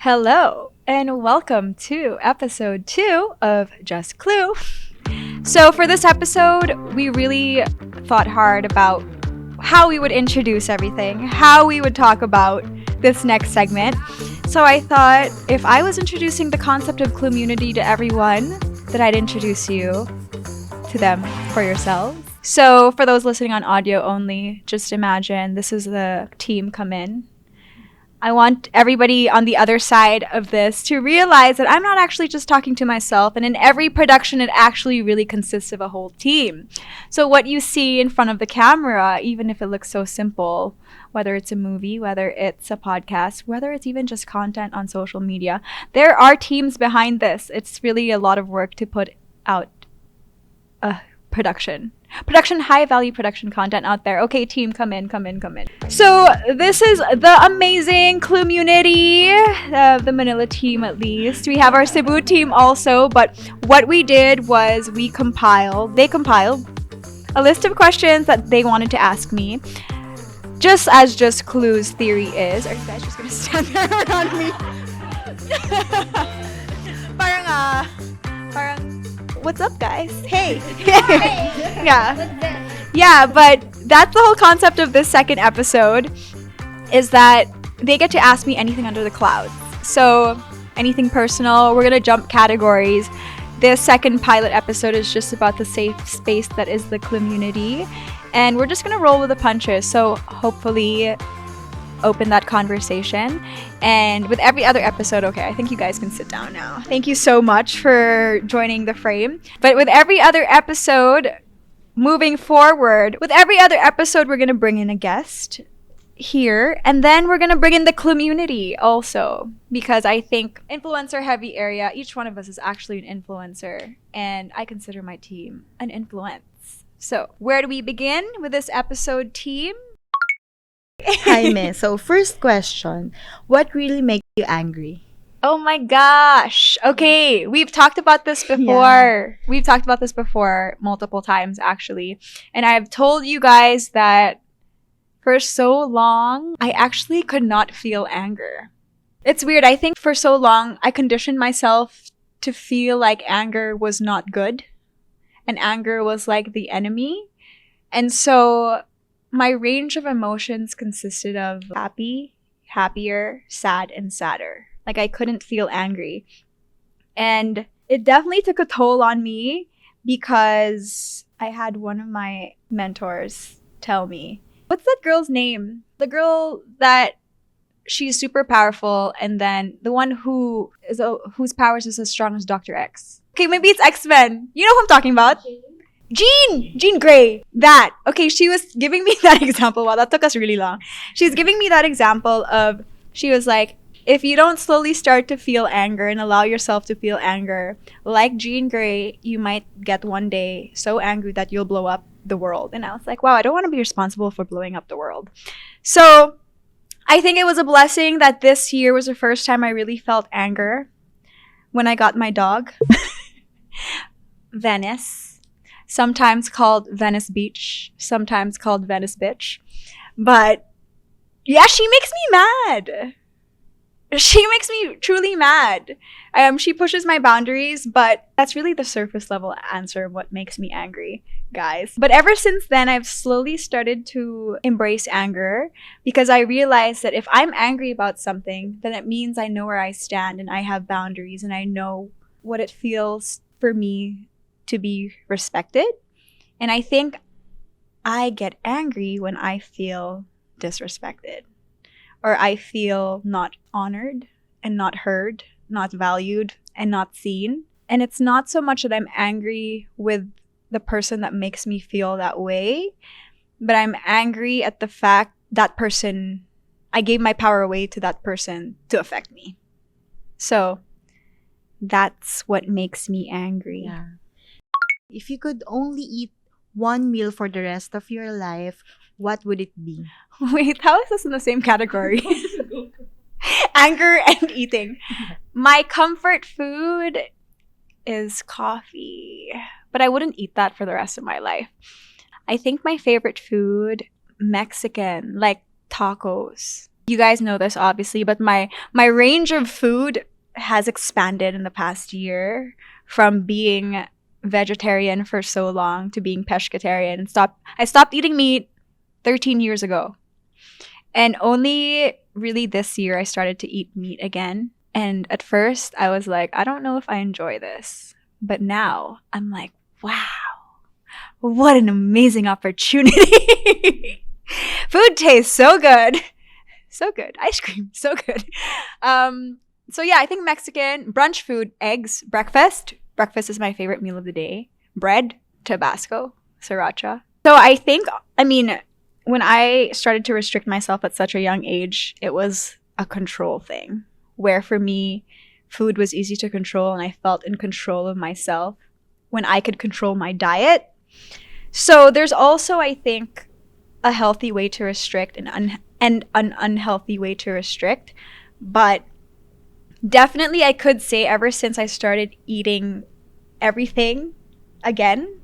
Hello, and welcome to episode 2 of Just Clue. So, for this episode, we really thought hard about how we would introduce everything, how we would talk about this next segment. So, I thought if I was introducing the concept of Cloummunity to everyone, that I'd introduce you to them for yourselves. So, for those listening on audio only, just imagine this is the team come in. I want everybody on the other side of this to realize that I'm not actually just talking to myself, and in every production it actually really consists of a whole team. So what you see in front of the camera, even if it looks so simple, whether it's a movie, whether it's a podcast, whether it's even just content on social media, there are teams behind this. It's really a lot of work to put out high value production content out there. Okay, team, come in. So this is the amazing Cloummunity, the Manila team at least. We have our Cebu team also, but what we did was they compiled a list of questions that they wanted to ask me. Just as Just Clue's theory is. Are you guys just gonna stand there around me? parang what's up, guys? Hey. Yeah, but that's the whole concept of this second episode, is that they get to ask me anything under the clouds. So anything personal, we're gonna jump categories. This second pilot episode is just about the safe space that is the Cloummunity, and we're just gonna roll with the punches. So hopefully open that conversation. And with every other episode, okay, I think you guys can sit down now. Thank you so much for joining the frame. But with every other episode, moving forward, we're gonna bring in a guest here, and then we're gonna bring in the Cloummunity also, because I think influencer heavy area, each one of us is actually an influencer, and I consider my team an influence. So where do we begin with this episode, team? Jaime, so first question, what really makes you angry? Oh my gosh. Okay, we've talked about this before. Yeah. We've talked about this before multiple times, actually. And I've told you guys that for so long, I actually could not feel anger. It's weird. I think for so long, I conditioned myself to feel like anger was not good. And anger was like the enemy. And so my range of emotions consisted of happy, happier, sad, and sadder. Like, I couldn't feel angry. And it definitely took a toll on me, because I had one of my mentors tell me, what's that girl's name? The girl that she's super powerful, and then the one whose powers is as strong as Dr. X. Okay, maybe it's X-Men. You know who I'm talking about? Jean Grey. That. Okay, she was giving me that example. Wow, that took us really long. She's giving me that example of, she was like, if you don't slowly start to feel anger and allow yourself to feel anger, like Jean Grey, you might get one day so angry that you'll blow up the world. And I was like, wow, I don't want to be responsible for blowing up the world. So I think it was a blessing that this year was the first time I really felt anger when I got my dog, Venice. Sometimes called Venice Beach, sometimes called Venice Bitch. But yeah, she makes me mad. She makes me truly mad. She pushes my boundaries, but that's really the surface level answer of what makes me angry, guys. But ever since then, I've slowly started to embrace anger, because I realized that if I'm angry about something, then it means I know where I stand and I have boundaries and I know what it feels for me to be respected. And I think I get angry when I feel disrespected, or I feel not honored and not heard, not valued and not seen. And it's not so much that I'm angry with the person that makes me feel that way, but I'm angry at the fact that person, I gave my power away to that person to affect me. So that's what makes me angry. Yeah. If you could only eat one meal for the rest of your life, what would it be? Wait, how is this in the same category? Anger and eating. My comfort food is coffee, but I wouldn't eat that for the rest of my life. I think my favorite food, Mexican, like tacos. You guys know this obviously, but my range of food has expanded in the past year from being vegetarian for so long to being pescatarian and I stopped eating meat 13 years ago. And only really this year I started to eat meat again. And at first I was like, I don't know if I enjoy this. But now I'm like, wow, what an amazing opportunity. Food tastes so good. So good. Ice cream, so good. So yeah, I think Mexican brunch food, eggs, breakfast. Breakfast is my favorite meal of the day. Bread, Tabasco, sriracha. So I mean, when I started to restrict myself at such a young age, it was a control thing. Where for me, food was easy to control and I felt in control of myself when I could control my diet. So there's also, I think, a healthy way to restrict and an unhealthy way to restrict. But definitely I could say ever since I started eating everything again,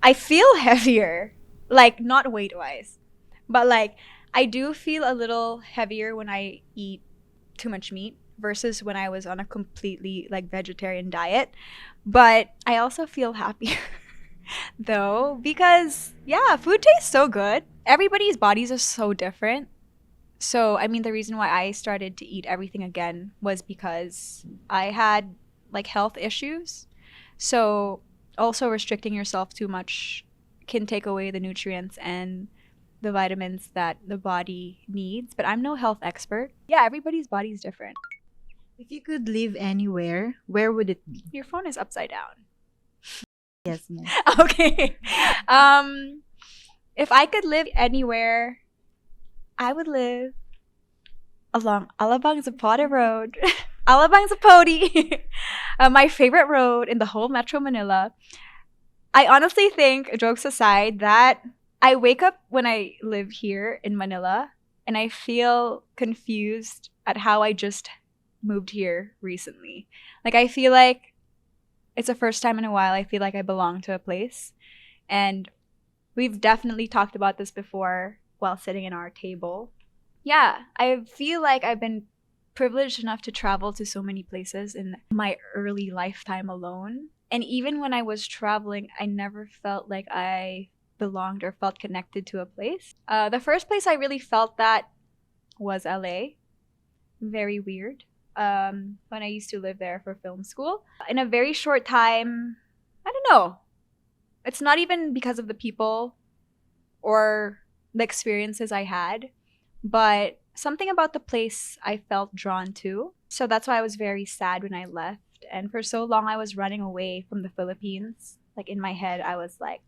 I feel heavier. Like, not weight-wise, but like I do feel a little heavier when I eat too much meat versus when I was on a completely like vegetarian diet. But I also feel happier though because yeah, food tastes so good. Everybody's bodies are so different. So, I mean, the reason why I started to eat everything again was because I had like health issues. So, also restricting yourself too much can take away the nutrients and the vitamins that the body needs. But I'm no health expert. Yeah, everybody's body is different. If you could live anywhere, where would it be? Your phone is upside down. Yes, ma'am. Okay. Um, if I could live anywhere, I would live along Alabang Zapata Road. Alabang Zapodi. My favorite road in the whole Metro Manila. I honestly think, jokes aside, that I wake up when I live here in Manila and I feel confused at how I just moved here recently. Like, I feel like it's the first time in a while I feel like I belong to a place. And we've definitely talked about this before while sitting in our table. Yeah, I feel like I've been privileged enough to travel to so many places in my early lifetime alone. And even when I was traveling, I never felt like I belonged or felt connected to a place. The first place I really felt that was LA. Very weird. When I used to live there for film school. In a very short time, I don't know. It's not even because of the people or the experiences I had, but something about the place I felt drawn to. So that's why I was very sad when I left. And for so long, I was running away from the Philippines. Like in my head, I was like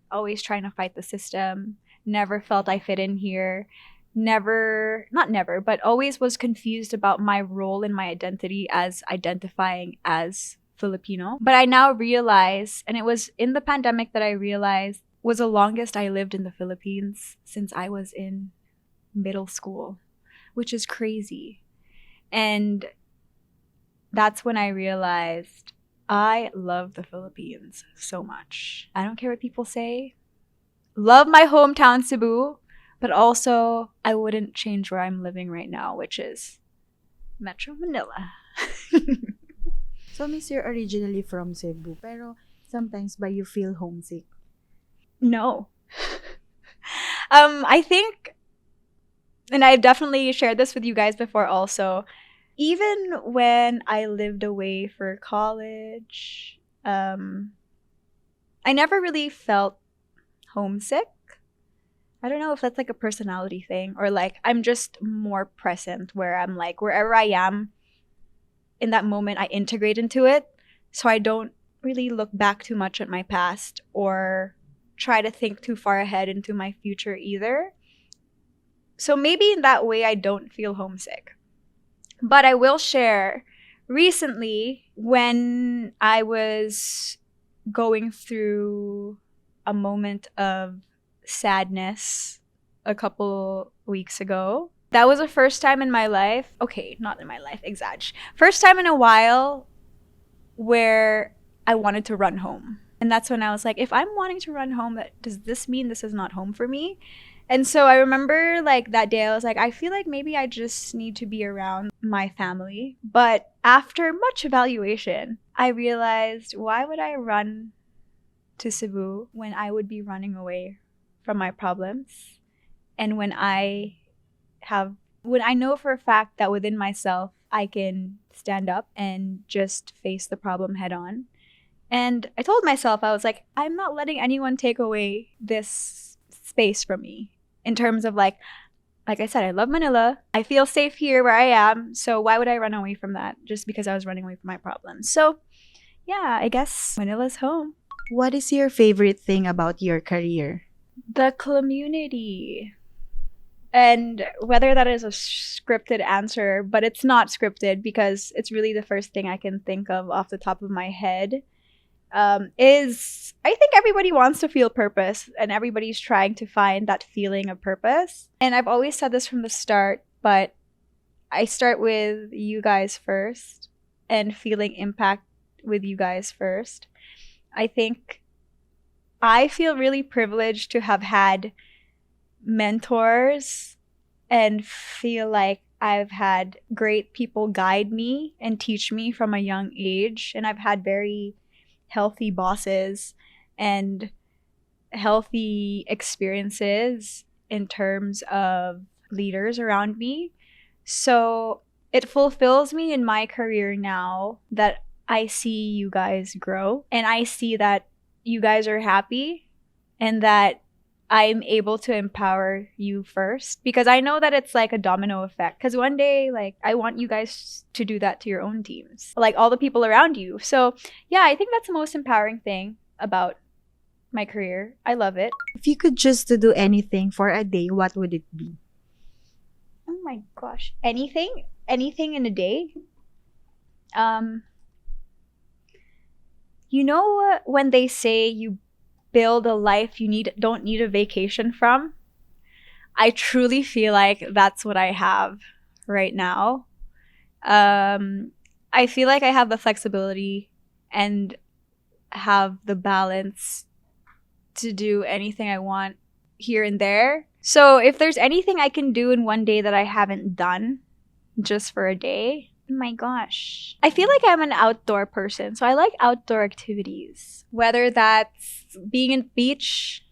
always trying to fight the system. Never felt I fit in here. Not never, but always was confused about my role in my identity as identifying as Filipino. But I now realize, and it was in the pandemic that I realized, was the longest I lived in the Philippines since I was in middle school, which is crazy. And that's when I realized I love the Philippines so much. I don't care what people say. Love my hometown, Cebu, but also I wouldn't change where I'm living right now, which is Metro Manila. So, miss, you're originally from Cebu, pero sometimes ba you feel homesick? No. I think, and I've definitely shared this with you guys before also, even when I lived away for college, I never really felt homesick. I don't know if that's like a personality thing or like I'm just more present where I'm like, wherever I am in that moment, I integrate into it. So I don't really look back too much at my past or try to think too far ahead into my future either. So maybe in that way, I don't feel homesick. But I will share recently when I was going through a moment of sadness a couple weeks ago. That was the first time in my life. Okay, not in my life, exaggerate. First time in a while where I wanted to run home. And that's when I was like, if I'm wanting to run home, does this mean this is not home for me? And so I remember like that day I was like, I feel like maybe I just need to be around my family. But after much evaluation, I realized, why would I run to Cebu when I would be running away from my problems? And when I know for a fact that within myself I can stand up and just face the problem head on. And I told myself, I was like, I'm not letting anyone take away this space from me. In terms of like I said, I love Manila. I feel safe here where I am. So why would I run away from that just because I was running away from my problems? So yeah, I guess Manila's home. What is your favorite thing about your career? The Cloummunity. And whether that is a scripted answer, but it's not scripted because it's really the first thing I can think of off the top of my head, is I think everybody wants to feel purpose and everybody's trying to find that feeling of purpose. And I've always said this from the start, but I start with you guys first and feeling impact with you guys first. I think I feel really privileged to have had mentors and feel like I've had great people guide me and teach me from a young age. And I've had very healthy bosses and healthy experiences in terms of leaders around me. So it fulfills me in my career now that I see you guys grow and I see that you guys are happy and that I'm able to empower you first, because I know that it's like a domino effect. Because one day, like, I want you guys to do that to your own teams, like all the people around you. So yeah, I think that's the most empowering thing about my career. I love it. If you could just to do anything for a day, what would it be? Oh my gosh, anything in a day. You know when they say you build a life you don't need a vacation from? I truly feel like that's what I have right now. I feel like I have the flexibility and have the balance to do anything I want here and there. So if there's anything I can do in one day that I haven't done just for a day, oh my gosh. I feel like I'm an outdoor person, so I like outdoor activities. Whether that's being in the beach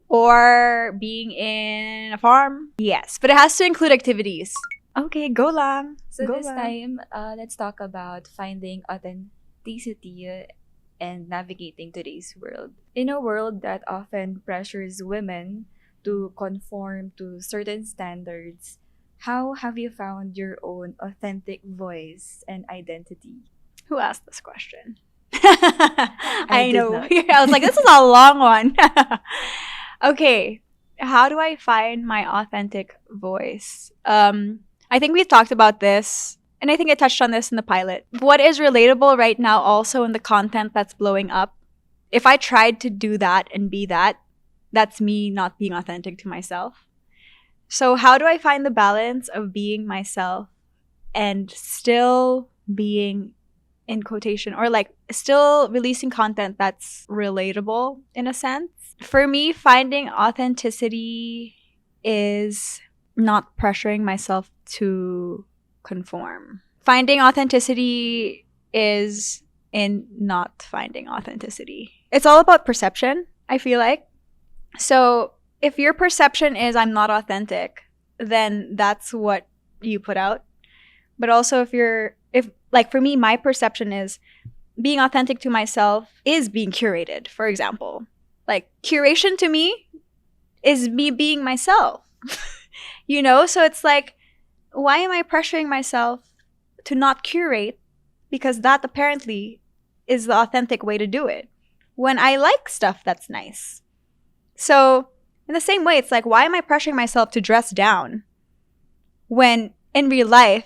or being in a farm. Yes, but it has to include activities. Okay, go lang. So Go this lang. time, let's talk about finding authenticity and navigating today's world. In a world that often pressures women to conform to certain standards, how have you found your own authentic voice and identity? Who asked this question? I did know. not. I was like, this is a long one. Okay. How do I find my authentic voice? I think we've talked about this, and I think I touched on this in the pilot. What is relatable right now also in the content that's blowing up? If I tried to do that and be that, that's me not being authentic to myself. So how do I find the balance of being myself and still being, in quotation, or like still releasing content that's relatable in a sense? For me, finding authenticity is not pressuring myself to conform. Finding authenticity is in not finding authenticity. It's all about perception, I feel like. So if your perception is I'm not authentic, then that's what you put out. But also if like for me, my perception is being authentic to myself is being curated, for example. Like curation to me is me being myself. You know? So it's like, why am I pressuring myself to not curate? Because that apparently is the authentic way to do it. When I like stuff that's nice. So in the same way, it's like, why am I pressuring myself to dress down when in real life,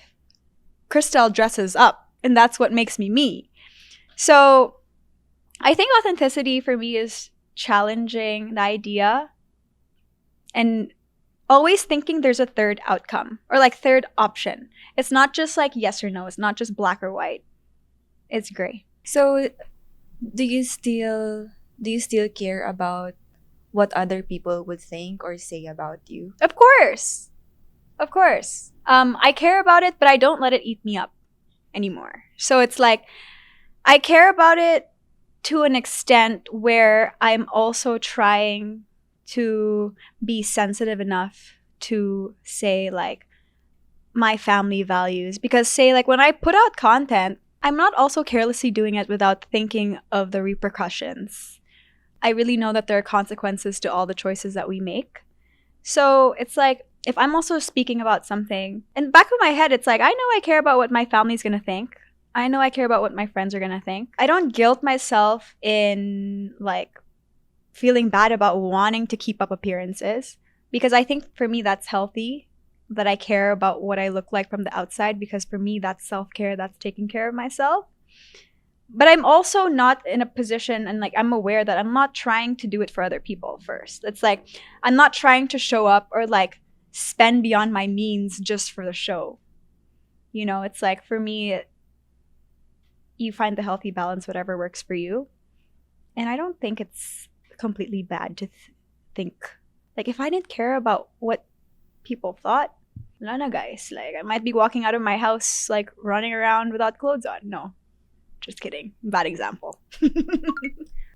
Christelle dresses up and that's what makes me me? So I think authenticity for me is challenging the idea and always thinking there's a third outcome or like third option. It's not just like yes or no. It's not just black or white. It's gray. So, do you still care about what other people would think or say about you? Of course. Of course. I care about it, but I don't let it eat me up anymore. So it's like, I care about it to an extent where I'm also trying to be sensitive enough to say, like, my family values. Because, say, like, when I put out content, I'm not also carelessly doing it without thinking of the repercussions. I really know that there are consequences to all the choices that we make. So it's like, if I'm also speaking about something, in the back of my head, it's like, I know I care about what my family's gonna think. I know I care about what my friends are gonna think. I don't guilt myself in, like, feeling bad about wanting to keep up appearances. Because I think for me, that's healthy, that I care about what I look like from the outside, because for me, that's self-care, that's taking care of myself. But I'm also not in a position, and, like, I'm aware that I'm not trying to do it for other people first. It's like, I'm not trying to show up or, like, spend beyond my means just for the show. You know, it's like, for me, you find the healthy balance, whatever works for you. And I don't think it's completely bad to think, like, if I didn't care about what people thought, Lana, guys, like, I might be walking out of my house, like, running around without clothes on. No, just kidding. Bad example.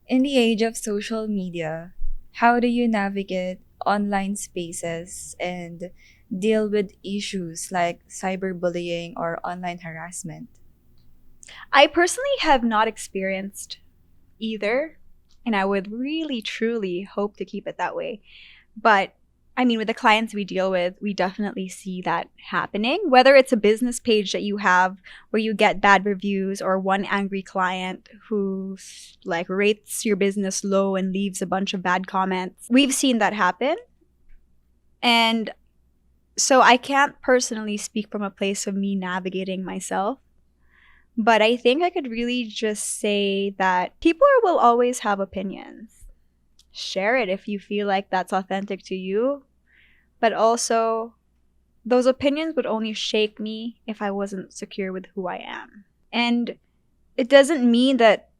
In the age of social media, how do you navigate online spaces and deal with issues like cyberbullying or online harassment? I personally have not experienced either, and I would really, truly hope to keep it that way. But I mean, with the clients we deal with, we definitely see that happening. Whether it's a business page that you have where you get bad reviews, or one angry client who, like, rates your business low and leaves a bunch of bad comments. We've seen that happen. And so I can't personally speak from a place of me navigating myself. But I think I could really just say that people will always have opinions. Share it if you feel like that's authentic to you. But also, those opinions would only shake me if I wasn't secure with who I am. And it doesn't mean that,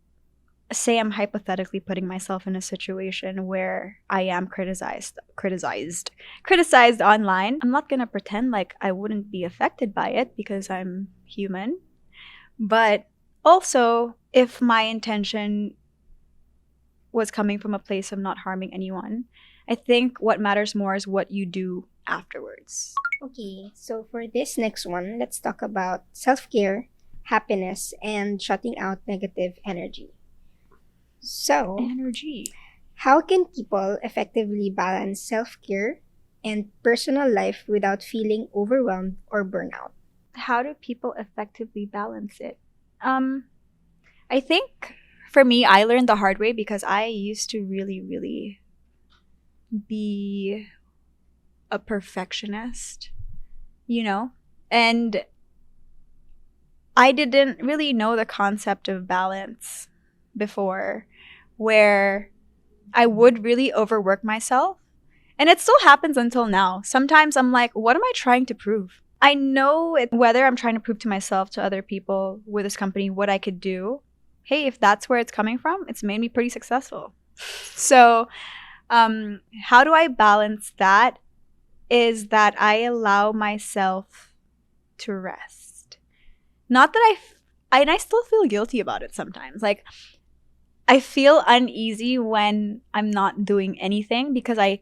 say, I'm hypothetically putting myself in a situation where I am criticized online. I'm not gonna pretend like I wouldn't be affected by it, because I'm human. But also, if my intention was coming from a place of not harming anyone, I think what matters more is what you do afterwards. Okay, so for this next one, let's talk about self-care, happiness, and shutting out negative energy. So, Energy. how can people effectively balance self-care and personal life without feeling overwhelmed or burnout? How do people effectively balance it? I think for me, I learned the hard way, because I used to really, really be a perfectionist, you know? And I didn't really know the concept of balance before, where I would really overwork myself. And it still happens until now. Sometimes I'm like, what am I trying to prove? I know whether I'm trying to prove to myself, to other people, with this company, what I could do. Hey, if that's where it's coming from, it's made me pretty successful. So, how do I balance that? Is that I allow myself to rest. Not that and I still feel guilty about it sometimes. Like, I feel uneasy when I'm not doing anything, because I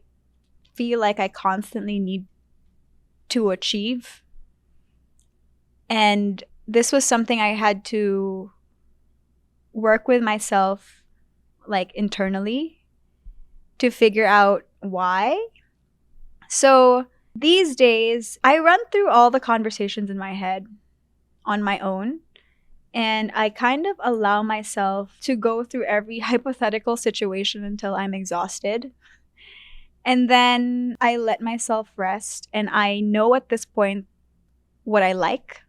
feel like I constantly need to achieve. And this was something I had to work with myself, like, internally, to figure out why. So these days, I run through all the conversations in my head on my own, and I kind of allow myself to go through every hypothetical situation until I'm exhausted. And then I let myself rest, and I know at this point what I like.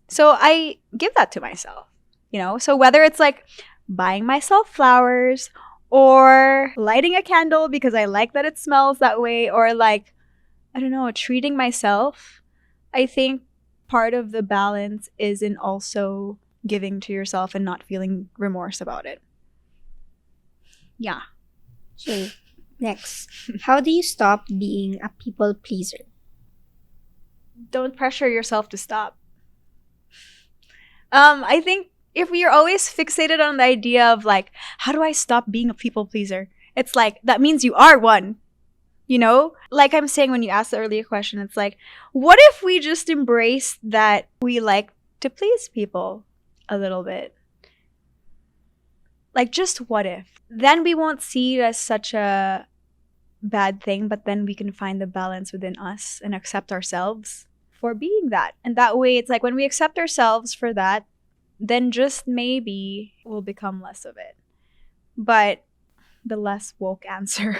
So I give that to myself, you know? So whether it's like buying myself flowers, or lighting a candle because I like that it smells that way, or, like, I don't know, treating myself, I think part of the balance is in also giving to yourself and not feeling remorse about it. Yeah. So, Next, how do you stop being a people pleaser? Don't pressure yourself to stop. I think if we are always fixated on the idea of like, how do I stop being a people pleaser? It's like, that means you are one. You know? Like I'm saying when you asked the earlier question, it's like, what if we just embrace that we like to please people a little bit? Like, just what if? Then we won't see it as such a bad thing, but then we can find the balance within us and accept ourselves for being that. And that way, it's like when we accept ourselves for that, then just maybe we'll become less of it. But the less woke answer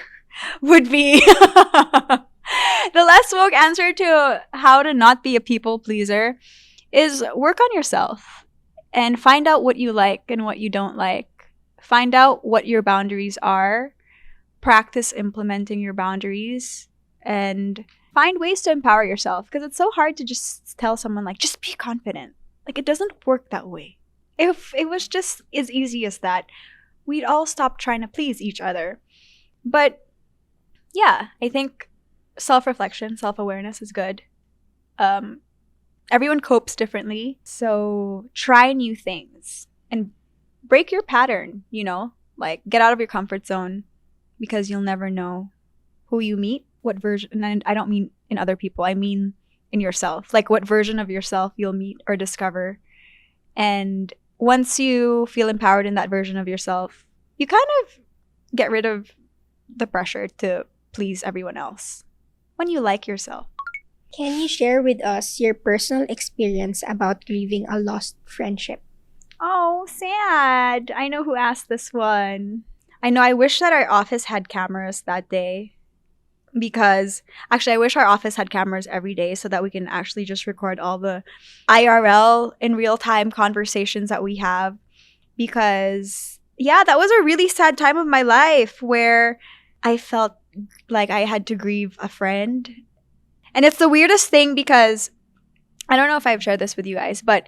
would be the less woke answer to how to not be a people pleaser is work on yourself and find out what you like and what you don't like. Find out what your boundaries are. Practice implementing your boundaries and find ways to empower yourself, because it's so hard to just tell someone like, just be confident. Like, it doesn't work that way. If it was just as easy as that, we'd all stop trying to please each other. But yeah, I think self-reflection, self-awareness is good. Everyone copes differently, so try new things and break your pattern, you know? Like, get out of your comfort zone, because you'll never know who you meet, what version, and I don't mean in other people, I mean in yourself. Like, what version of yourself you'll meet or discover. And once you feel empowered in that version of yourself, you kind of get rid of the pressure to please everyone else when you like yourself. Can you share with us your personal experience about grieving a lost friendship? Oh, sad. I know who asked this one. I know, I wish that our office had cameras that day, because actually I wish our office had cameras every day so that we can actually just record all the IRL in real time conversations that we have. Because yeah, that was a really sad time of my life where I felt like I had to grieve a friend. And it's the weirdest thing because I don't know if I've shared this with you guys, but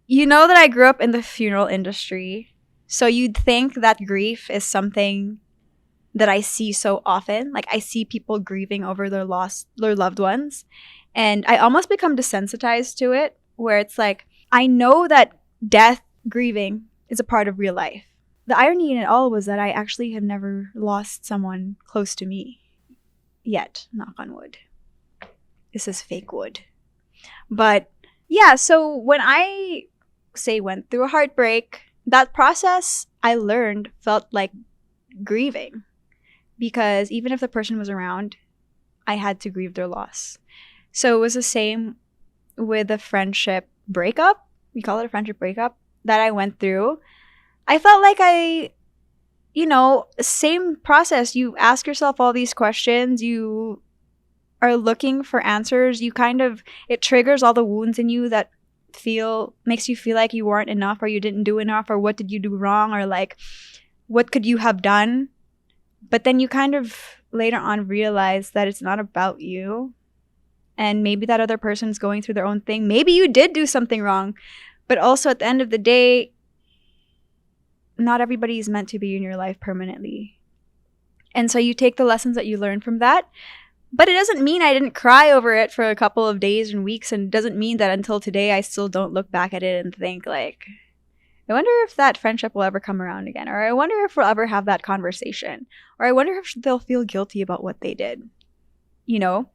you know that I grew up in the funeral industry. So you'd think that grief is something that I see so often. Like, I see people grieving over their loved ones. And I almost become desensitized to it, where it's like, I know that death, grieving, is a part of real life. The irony in it all was that I actually have never lost someone close to me. Yet, knock on wood. This is fake wood. But yeah, so when I went through a heartbreak, that process I learned felt like grieving, because even if the person was around, I had to grieve their loss. So it was the same with a friendship breakup. We call it a friendship breakup that I went through. I felt like same process. You ask yourself all these questions. You are looking for answers. It triggers all the wounds in you that makes you feel like you weren't enough, or you didn't do enough, or what did you do wrong, or like, what could you have done? But then you kind of later on realize that it's not about you, and maybe that other person's going through their own thing. Maybe you did do something wrong, but also at the end of the day, not everybody is meant to be in your life permanently. And so you take the lessons that you learn from that. But it doesn't mean I didn't cry over it for a couple of days and weeks, and it doesn't mean that until today I still don't look back at it and think like, I wonder if that friendship will ever come around again, or I wonder if we'll ever have that conversation, or I wonder if they'll feel guilty about what they did. You know?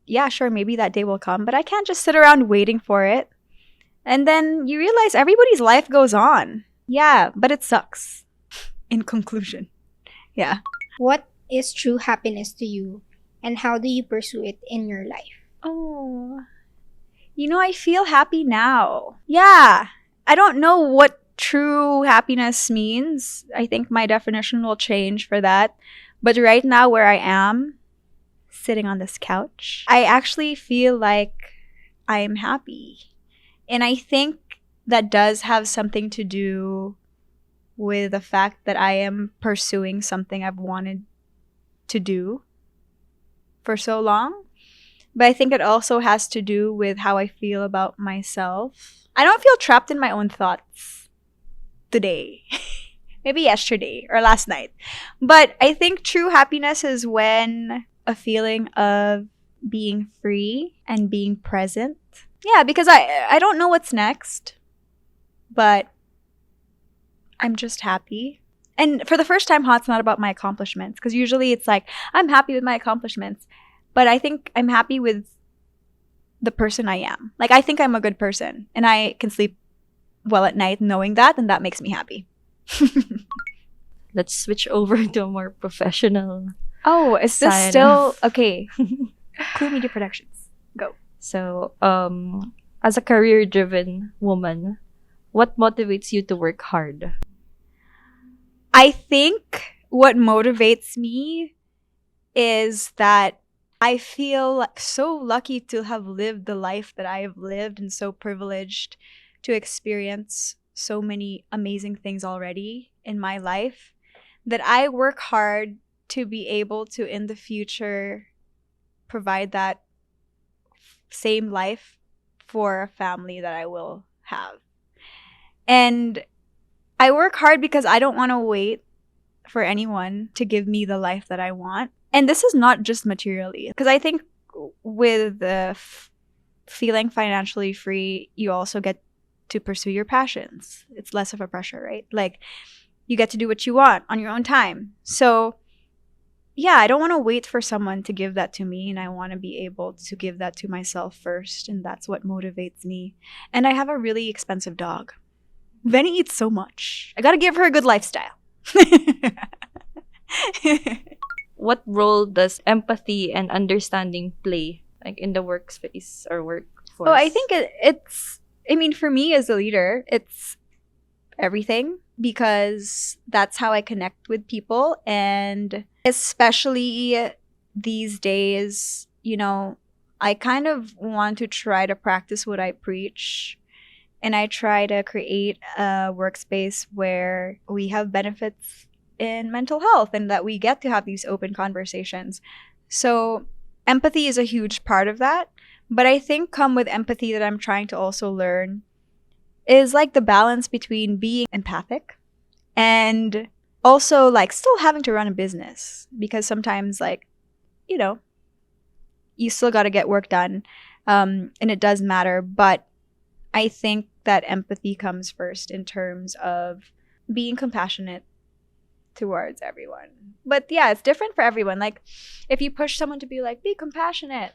Yeah, sure, maybe that day will come, but I can't just sit around waiting for it. And then you realize everybody's life goes on. Yeah, but it sucks. In conclusion. Yeah. What is true happiness to you, and how do you pursue it in your life? Oh, I feel happy now. Yeah. I don't know what true happiness means. I think my definition will change for that. But right now, where I am, sitting on this couch, I actually feel like I am happy. And I think that does have something to do with the fact that I am pursuing something I've wanted to do for so long. But I think it also has to do with how I feel about myself. I don't feel trapped in my own thoughts today. maybe yesterday or last night. But I think true happiness is when a feeling of being free and being present. Yeah, because I don't know what's next, but I'm just happy. And for the first time, it's not about my accomplishments, because usually it's like, I'm happy with my accomplishments, but I think I'm happy with the person I am. Like, I think I'm a good person, and I can sleep well at night knowing that, and that makes me happy. Let's switch over to a more professional. Oh, is this Side still of- okay? Clou Media Productions. Go. So, as a career-driven woman, what motivates you to work hard? I think what motivates me is that I feel so lucky to have lived the life that I have lived, and so privileged to experience so many amazing things already in my life, that I work hard to be able to, in the future, provide that same life for a family that I will have. And I work hard because I don't want to wait for anyone to give me the life that I want. And this is not just materially, because I think with the feeling financially free, you also get to pursue your passions. It's less of a pressure, right? Like, you get to do what you want on your own time. So yeah, I don't want to wait for someone to give that to me, and I want to be able to give that to myself first, and that's what motivates me. And I have a really expensive dog. Venny eats so much. I gotta give her a good lifestyle. What role does empathy and understanding play, like in the workspace or workforce? Oh, I think it's, I mean, for me as a leader, it's everything, because that's how I connect with people. And especially these days, you know, I kind of want to try to practice what I preach. And I try to create a workspace where we have benefits in mental health, and that we get to have these open conversations. So empathy is a huge part of that. But I think come with empathy that I'm trying to also learn is like the balance between being empathic and also like still having to run a business, because sometimes, like, you know, you still got to get work done, and it does matter. But I think that empathy comes first in terms of being compassionate towards everyone. But yeah, it's different for everyone. Like, if you push someone to be like, be compassionate,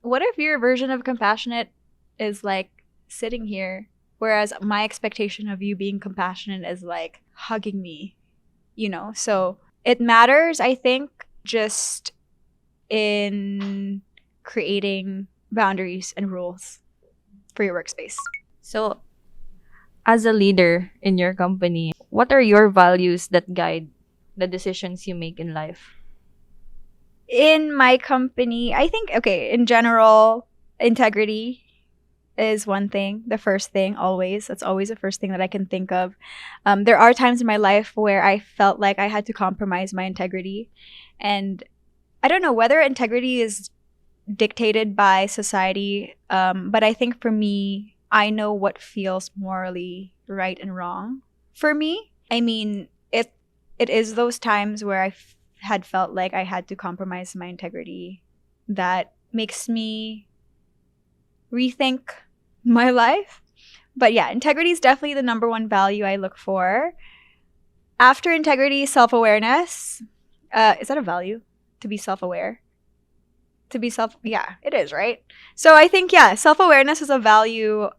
what if your version of compassionate is like sitting here, whereas my expectation of you being compassionate is like hugging me, you know? So it matters, I think, just in creating boundaries and rules for your workspace. So, as a leader in your company, what are your values that guide the decisions you make in life? In my company, I think, okay, in general, integrity is one thing, the first thing, always. That's always the first thing that I can think of. There are times in my life where I felt like I had to compromise my integrity. And I don't know whether integrity is dictated by society, but I think for me, I know what feels morally right and wrong for me. I mean, it is those times where I had felt like I had to compromise my integrity that makes me rethink my life. But yeah, integrity is definitely the number one value I look for. After integrity, self-awareness. Is that a value? To be self-aware? Yeah, it is, right? So I think, yeah, self-awareness is a value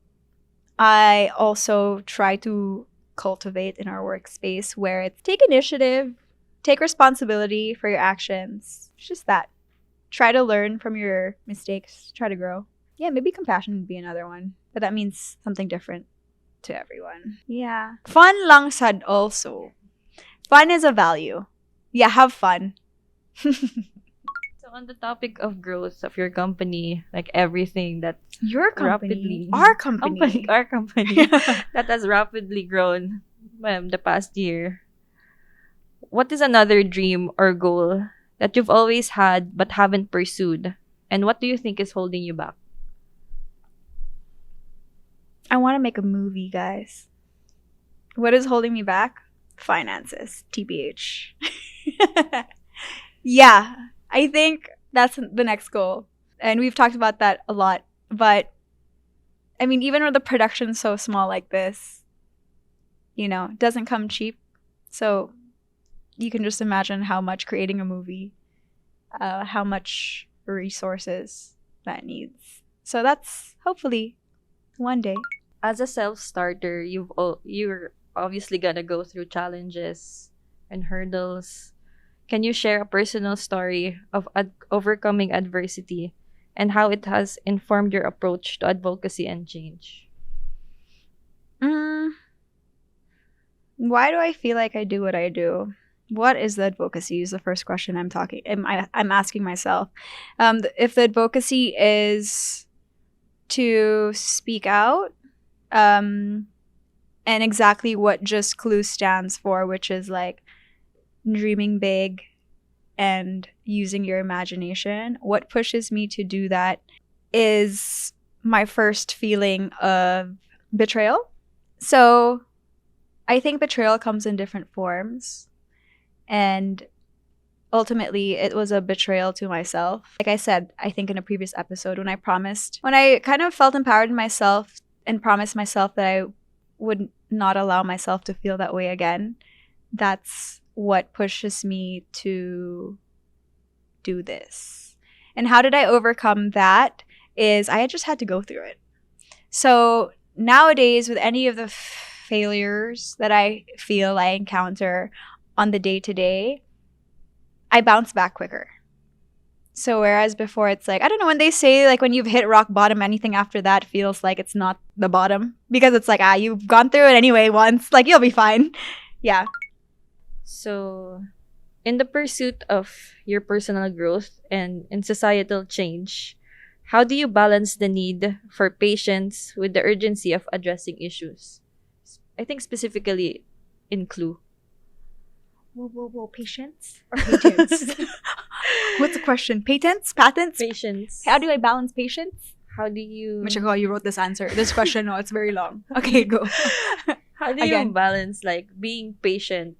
I also try to cultivate in our workspace, where it's take initiative, take responsibility for your actions. It's just that. Try to learn from your mistakes, try to grow. Yeah, maybe compassion would be another one, but that means something different to everyone. Yeah. Fun lang sad also. Fun is a value. Yeah, have fun. So, on the topic of growth of your company, like everything that Your rapidly, Our company. our company that has rapidly grown the past year, what is another dream or goal that you've always had but haven't pursued? And what do you think is holding you back? I want to make a movie, guys. What is holding me back? finances, TBH. Yeah, I think that's the next goal. And we've talked about that a lot. But, I mean, even with the production so small like this, you know, it doesn't come cheap. So you can just imagine how much creating a movie, how much resources that needs. So that's hopefully one day. As a self-starter, you're obviously gonna go through challenges and hurdles. Can you share a personal story of overcoming adversity and how it has informed your approach to advocacy and change? Why do I feel like I do what I do? What is the advocacy is the first question I'm asking myself. If the advocacy is to speak out, and exactly what just Clou stands for, which is like dreaming big and using your imagination. What pushes me to do that is my first feeling of betrayal. So I think betrayal comes in different forms. And ultimately, it was a betrayal to myself. Like I said, I think in a previous episode, when I kind of felt empowered in myself and promised myself that I would not allow myself to feel that way again, that's what pushes me to do this. And how did I overcome that? Is I just had to go through it. So nowadays, with any of the failures that I feel I encounter on the day-to-day, I bounce back quicker. So whereas before it's like, I don't know, when they say like when you've hit rock bottom, anything after that feels like it's not the bottom. Because it's like, you've gone through it anyway once, like you'll be fine. Yeah. So, in the pursuit of your personal growth and in societal change, how do you balance the need for patience with the urgency of addressing issues? I think specifically in Clou. Whoa, patience or patience? What's the question? Patents? Patience. How do I balance patience? How do you Michiko, you wrote this answer. This question, no, it's very long. Okay, go. how do Again. you balance like being patient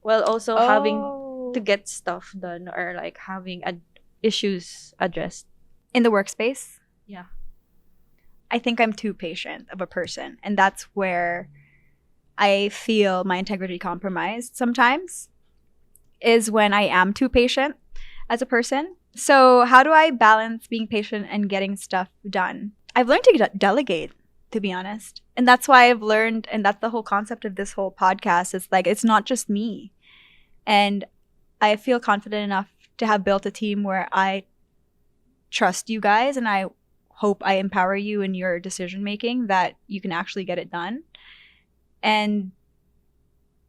while also having to get stuff done or like having issues addressed? In the workspace? Yeah. I think I'm too patient of a person. And that's where I feel my integrity compromised sometimes, is when I am too patient as a person. So how do I balance being patient and getting stuff done? I've learned to delegate, to be honest. And that's why I've learned, and that's the whole concept of this whole podcast. It's like, it's not just me. And I feel confident enough to have built a team where I trust you guys, and I hope I empower you in your decision making, that you can actually get it done. And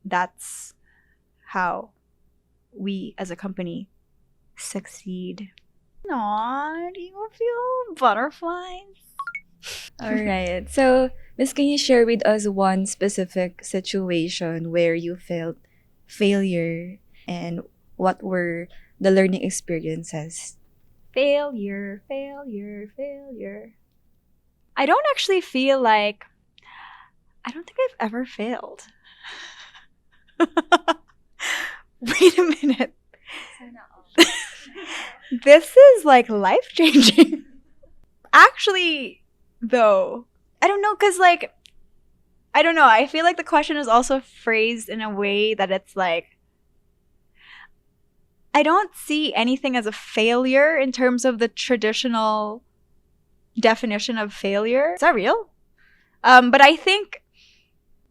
that's how we as a company succeed. Aww, do you feel butterflies? All right. So, Miss, can you share with us one specific situation where you felt failure and what were the learning experiences? Failure. I don't actually feel like, I don't think I've ever failed. Wait a minute. This is like life changing. Actually, though, I don't know, because like, I don't know. I feel like the question is also phrased in a way that it's like, I don't see anything as a failure in terms of the traditional definition of failure. Is that real? But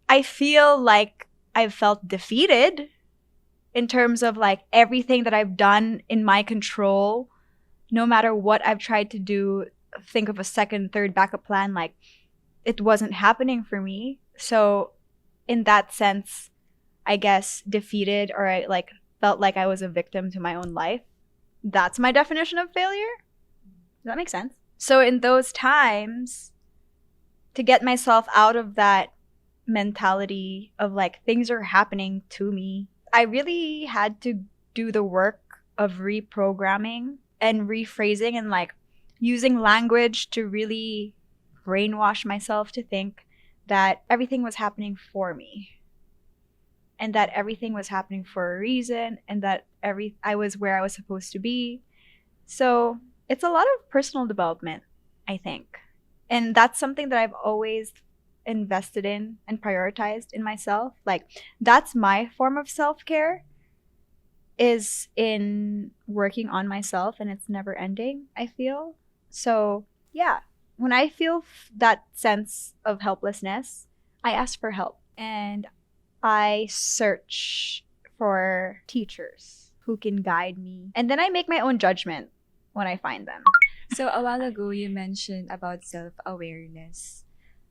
I feel like I've felt defeated in terms of like everything that I've done in my control, no matter what I've tried to do, think of a second, third backup plan, like it wasn't happening for me. So in that sense, I guess defeated, or I like felt like I was a victim to my own life. That's my definition of failure. Does that make sense? So in those times, to get myself out of that mentality of like things are happening to me, I really had to do the work of reprogramming and rephrasing and like using language to really brainwash myself to think that everything was happening for me. and that everything was happening for a reason, and that I was where I was supposed to be. So it's a lot of personal development, I think. And that's something that I've always invested in and prioritized in myself. Like, that's my form of self-care, is in working on myself, and it's never ending, I feel. So yeah, when I feel that sense of helplessness, I ask for help, and I search for teachers who can guide me, and then I make my own judgment when I find them. So a while ago, you mentioned about self-awareness.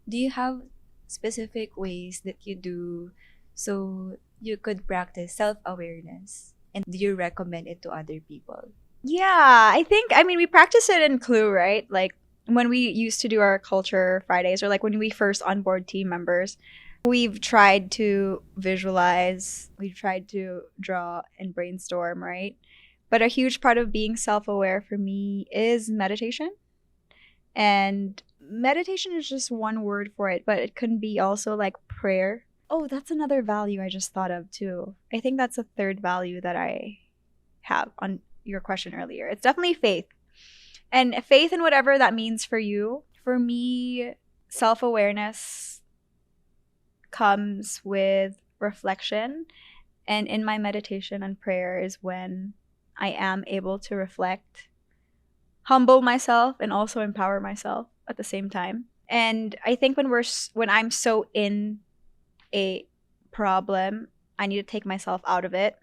Do you have specific ways that you do so you could practice self-awareness? And do you recommend it to other people? Yeah, I mean, we practice it in Clou, right? Like, when we used to do our culture Fridays, or like when we first onboard team members, we've tried to visualize, we've tried to draw and brainstorm, right? But a huge part of being self-aware for me is meditation. And meditation is just one word for it, but it can be also like prayer. Oh, that's another value I just thought of too. I think that's a third value that I have on your question earlier. It's definitely faith. And faith in whatever that means for you. For me, self-awareness comes with reflection. And in my meditation and prayer is when I am able to reflect, humble myself, and also empower myself at the same time. And I think when I'm so in a problem, I need to take myself out of it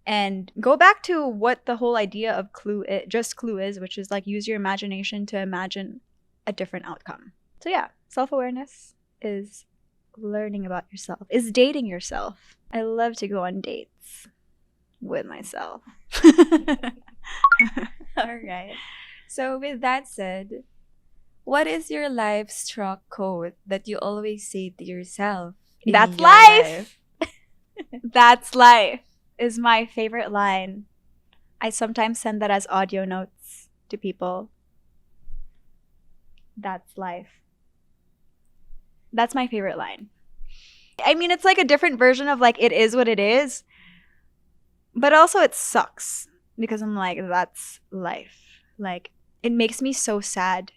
and go back to what the whole idea of Clou is, which is like, use your imagination to imagine a different outcome. So yeah, self-awareness is learning about yourself, is dating yourself. I love to go on dates with myself. All right. So with that said, what is your life struck quote that you always say to yourself? in That's your life. That's life is my favorite line. I sometimes send that as audio notes to people. That's life. That's my favorite line. I mean, it's like a different version of like, it is what it is, but also it sucks because I'm like, that's life. Like, it makes me so sad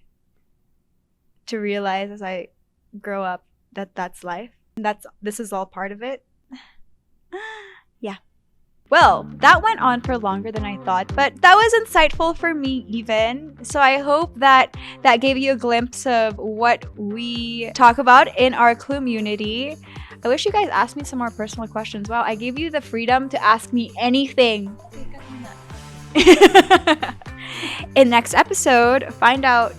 to realize as I grow up that that's life. This is all part of it. Yeah. Well, that went on for longer than I thought, but that was insightful for me even. So I hope that gave you a glimpse of what we talk about in our Cloummunity. I wish you guys asked me some more personal questions. Wow, I gave you the freedom to ask me anything. In next episode, find out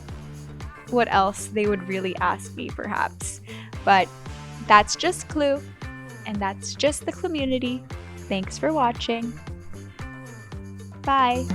what else they would really ask me, perhaps. But that's just Clou, and that's just the Cloummunity. Thanks for watching. Bye.